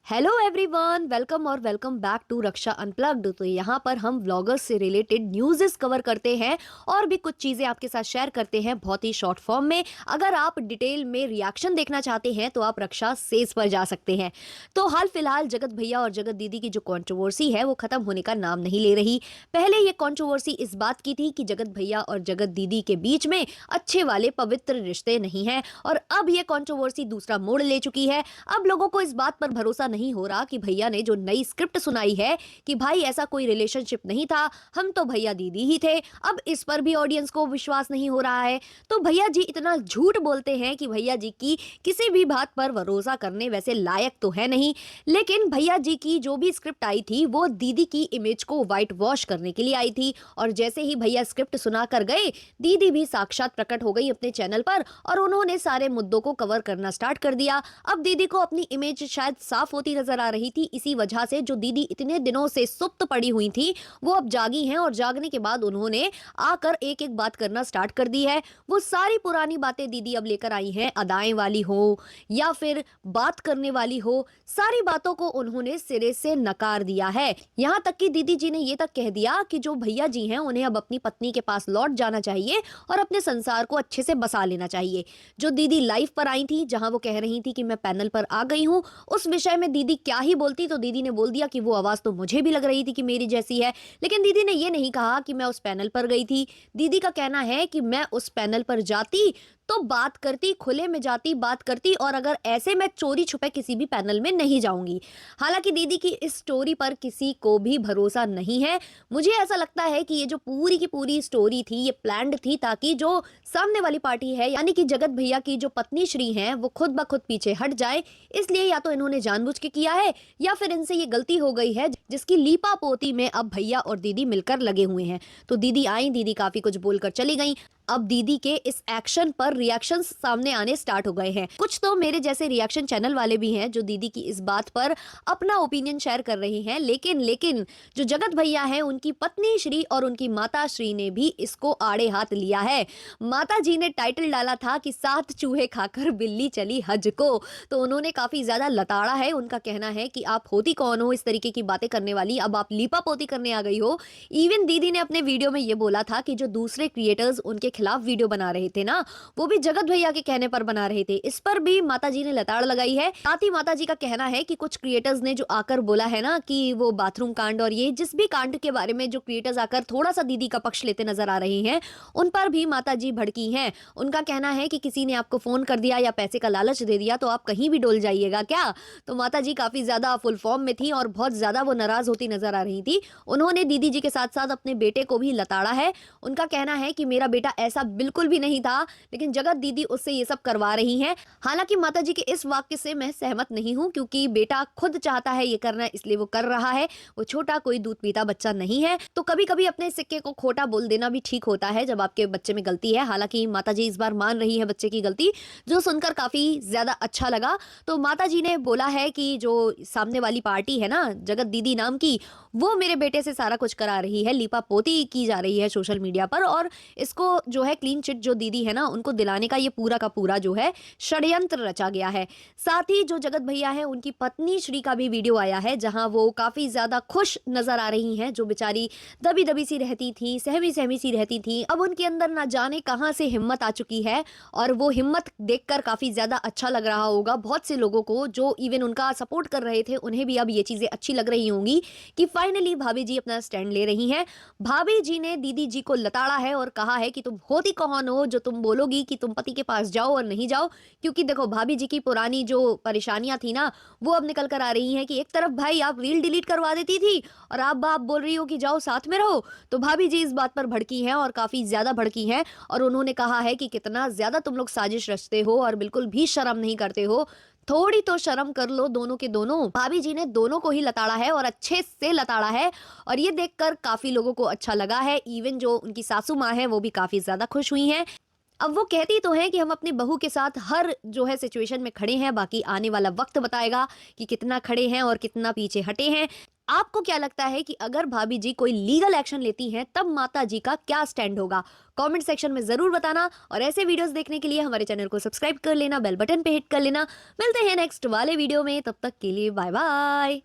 Hello everyone, welcome और welcome back to Raksha unplugged. तो यहाँ पर हम व्लॉगर्स से रिलेटेड न्यूज़ेस कवर करते हैं और भी कुछ चीज़ें आपके साथ शेयर करते हैं बहुत ही शॉर्ट फॉर्म में। अगर आप डिटेल में रिएक्शन देखना चाहते हैं तो आप रक्षा सेज पर जा सकते हैं। तो हाल फिलहाल जगत भैया और जगत दीदी की जो कंट्रोवर्सी है वो खत्म होने का नाम नहीं ले रही। पहले ये कंट्रोवर्सी इस बात की थी कि जगत भैया और जगत दीदी के बीच में अच्छे वाले पवित्र रिश्ते नहीं हैं, और अब ये कंट्रोवर्सी दूसरा मोड़ ले चुकी है। अब लोगों को इस बात पर भरोसा नहीं हो रहा कि भैया ने जो नई स्क्रिप्ट सुनाई है कि भाई ऐसा कोई रिलेशनशिप नहीं था, हम तो भैया दीदी ही थे, अब इस पर भी ऑडियंस को विश्वास नहीं हो रहा है। तो भैया जी इतना झूठ बोलते हैं कि भैया जी की किसी भी बात पर भरोसा करने वैसे लायक तो है नहीं। लेकिन भैया जी की जो भी स्क्रिप्ट आई थी वो दीदी की इमेज को व्हाइट वॉश करने के लिए आई थी, और जैसे ही भैया स्क्रिप्ट सुना कर गए, दीदी भी साक्षात प्रकट हो गई अपने चैनल पर और उन्होंने सारे मुद्दों को कवर करना स्टार्ट कर दिया। अब दीदी को अपनी इमेज शायद साफ होती नजर आ रही थी, इसी वजह से जो दीदी इतने दिनों से सुप्त पड़ी हुई थी वो अब जागी हैं, और जागने के बाद उन्होंने आकर एक एक बात करना स्टार्ट कर दी है। वो सारी पुरानी बातें दीदी अब लेकर आई हैं, अदाएं वाली हो या फिर बात करने वाली हो, सारी बातों को उन्होंने सिरे से नकार दिया है। यहाँ तक कि दीदी जी ने ये तक कह दिया कि जो भैया जी हैं उन्हें अब अपनी पत्नी के पास लौट जाना चाहिए और अपने संसार को अच्छे से बसा लेना चाहिए। जो दीदी लाइव पर आई थी जहां वो कह रही थी कि मैं पैनल पर आ गई हूं, उस विषय में दीदी क्या ही बोलती, तो दीदी ने बोल दिया कि वो आवाज तो मुझे भी लग रही थी कि मेरी जैसी है। लेकिन दीदी ने ये नहीं कहा कि मैं उस पैनल पर गई थी। दीदी का कहना है कि मैं उस पैनल पर जाती तो बात करती, खुले में जाती, बात करती, और अगर ऐसे मैं चोरी छुपे किसी भी पैनल में नहीं जाऊंगी। हालांकि दीदी की इस स्टोरी पर किसी को भी भरोसा नहीं है। मुझे ऐसा लगता है कि ये जो पूरी की पूरी स्टोरी थी ये प्लान्ड थी, ताकि जो सामने वाली पार्टी है यानी कि जगत भैया की जो पत्नी श्री हैं वो खुद ब खुद पीछे हट जाए। इसलिए या तो इन्होंने जानबूझ के किया है या फिर इनसे ये गलती हो गई है जिसकी लीपा पोती में अब भैया और दीदी मिलकर लगे हुए हैं। तो दीदी आई, दीदी काफी कुछ बोलकर चली गई। अब दीदी के इस एक्शन पर रिएक्शंस सामने आने स्टार्ट हो गए हैं। कुछ तो मेरे जैसे रिएक्शन चैनल वाले भी हैं जो दीदी की इस बात पर अपना ओपिनियन शेयर कर रहे हैं, लेकिन जो जगत भैया हैं उनकी पत्नी श्री और उनकी माता श्री ने भी इसको आड़े हाथ लिया है। माता जी ने टाइटल डाला था कि 7 चूहे खाकर बिल्ली चली हज को, तो उन्होंने काफी ज्यादा लताड़ा है। उनका कहना है कि आप होती कौन हो इस तरीके की बातें करने वाली, अब आप लीपा पोती करने आ गई हो। इवन दीदी ने अपने वीडियो में ये बोला था कि जो दूसरे क्रिएटर्स उनके खिलाफ वीडियो बना रहे थे ना, वो भी जगत भैया के कहने पर बना रहे थे। इस पर भी माताजी ने लताड़ लगाई है। साथ ही माताजी का कहना है कि कुछ क्रिएटर्स ने जो आकर बोला है ना कि वो बाथरूम कांड और ये जिस भी कांड के बारे में जो क्रिएटर्स आकर थोड़ा सा दीदी का पक्ष लेते नजर आ रहे हैं, उन पर भी माताजी भड़की हैं। उनका कहना है कि किसी ने आपको फोन कर दिया या पैसे का लालच दे दिया तो आप कहीं भी डोल जाइएगा क्या। तो माताजी काफी ज्यादा फुल फॉर्म में थी और बहुत ज्यादा वो नाराज होती नजर आ रही थी। उन्होंने दीदी जी के साथ साथ अपने बेटे को भी लताड़ा है। उनका कहना है कि मेरा बेटा ऐसा बिल्कुल भी नहीं था, लेकिन जगत दीदी उससे ये सब करवा रही हैं। हालांकि माताजी के इस वाक्य से मैं सहमत नहीं हूं, क्योंकि बेटा खुद चाहता है ये करना, इसलिए वो कर रहा है। वो छोटा कोई दूध पीता बच्चा नहीं है, तो कभी कभी अपने सिक्के को खोटा बोल देना भी ठीक होता है जब आपके बच्चे में गलती है। हालांकि माताजी इस बार मान रही है बच्चे की गलती, जो सुनकर काफी ज्यादा अच्छा लगा। तो माताजी ने बोला है कि जो सामने वाली पार्टी है ना जगत दीदी नाम की, वो मेरे बेटे से सारा कुछ करा रही है, लीपा पोती की जा रही है सोशल मीडिया पर, और इसको जो है क्लीन चिट जो दीदी है ना उनको दिलाने का ये पूरा का पूरा जो है षड्यंत्र रचा गया है। साथ ही जो जगत भैया है उनकी पत्नी श्री का भी वीडियो आया है जहां वो काफी ज्यादा खुश नजर आ रही हैं। जो बेचारी दबी दबी सी रहती थी, सहमी सहमी सी रहती थी, अब उनके अंदर ना जाने कहां से हिम्मत आ चुकी है, और वो हिम्मत देखकर काफी ज्यादा अच्छा लग रहा होगा बहुत से लोगों को जो इवन उनका सपोर्ट कर रहे थे, उन्हें भी अब ये चीजें अच्छी लग रही होंगी कि फाइनली भाभी जी अपना स्टैंड ले रही हैं। भाभी जी ने दीदी जी को लताड़ा है और कहा है कि तुम होती कौन हो जो तुम बोलोगी कि तुम पति के पास जाओ और नहीं जाओ। क्योंकि देखो भाभी जी की पुरानी जो परेशानियां थी ना वो अब निकल कर आ रही हैं कि एक तरफ भाई आप रील डिलीट करवा देती थी और आप बाप बोल रही हो कि जाओ साथ में रहो। तो भाभी जी इस बात पर भड़की हैं और काफी ज्यादा भड़की हैं, और उन्होंने कहा है कि कितना ज्यादा तुम लोग साजिश रचते हो और बिल्कुल भी शर्म नहीं करते हो, थोड़ी तो शर्म कर लो दोनों के दोनों। भाभी जी ने दोनों को ही लताड़ा है और अच्छे से लताड़ा है, और ये देखकर काफी लोगों को अच्छा लगा है। इवन जो उनकी सासू माँ है वो भी काफी ज्यादा खुश हुई हैं। अब वो कहती तो हैं कि हम अपनी बहू के साथ हर जो है सिचुएशन में खड़े हैं, बाकी आने वाला वक्त बताएगा कि कितना खड़े हैं और कितना पीछे हटे हैं। आपको क्या लगता है कि अगर भाभी जी कोई लीगल एक्शन लेती हैं तब माता जी का क्या स्टैंड होगा? कमेंट सेक्शन में जरूर बताना और ऐसे वीडियोस देखने के लिए हमारे चैनल को सब्सक्राइब कर लेना, बेल बटन पे हिट कर लेना। मिलते हैं नेक्स्ट वाले वीडियो में, तब तक के लिए बाय बाय।